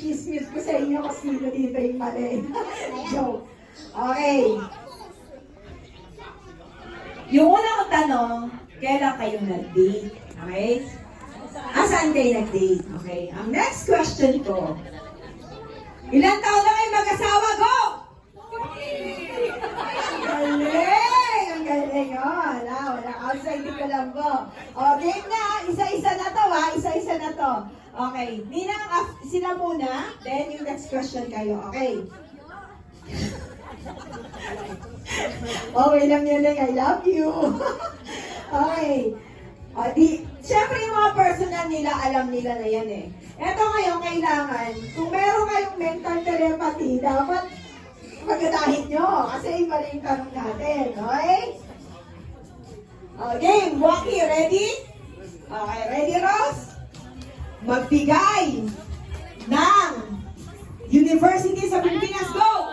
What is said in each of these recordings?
i-chismis ko sa inyo kung sino dito yung mali. Joke. Okay. Yung unang tanong, kailan kayo nag-date? Okay? Saan kayo nag-date? Okay. Ang next question ko, ilan taon na kayo mag-asawa? Go! Ang galing! Ang galing! Oh, wala. Outside ko lang po. Okay na. Isa-isa na to, ha? Isa-isa na to. Okay. Ninang, sila muna. Then, yung next question kayo. Okay. Okay lang yun lang. I love you. Okay. Siyempre yung mga personal nila, alam nila na yan eh. Eto ngayon, kailangan, kung meron kayong mental telepathy, dapat magadahin nyo. Kasi iba rin yung tanong natin. Okay? Game. Waki, ready? Okay, ready, Ross? Magbigay ng university sa Pilipinas. Go!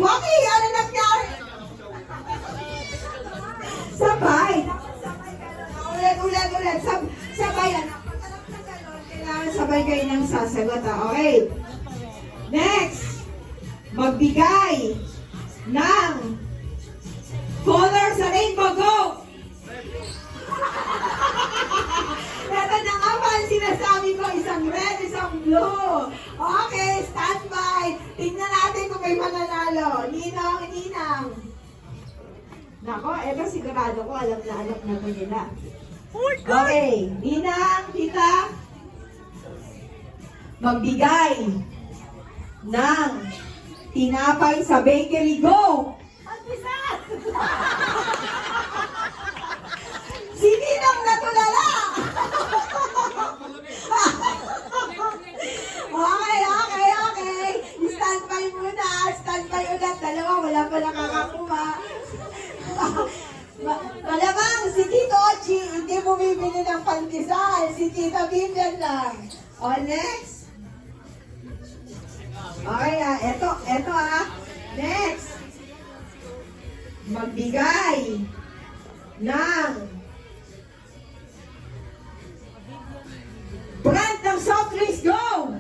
Waki, ano nangyari? Sabay. Ulit. Sabay. Kailangan sabay kayo ng sasagot. Okay. Next. Magbigay ng color sa rainbow. Go! Ito na nga ba ang sinasabi ko, isang red, isang blue. Okay, standby. Tingnan natin kung may mananalo. Ninang. Nako, eto sigurado ko, alam na to nila. Okay, Ninang, tita, magbigay ng tinapay sa bakery. Go! Magpisat! Si Ninang natulala! Okay. Standby muna. Standby ulit. Dalawa, wala pa nakakakuha. Malamang si Tito Ochi, hindi bumibili ng pandesal. Si Tita Vivian lang. O, next. Okay, eto. Next. Magbigay ng brand ng soft drinks. Go!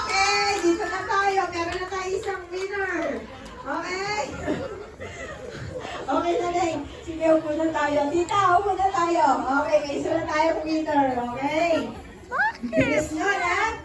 Okay, dito na tayo. Meron na tayo isang winner. Okay? Okay na rin. Sige, upo na tayo. Tita, upo na tayo. Okay, may isa na tayo winner. Okay? Bilis nyo na.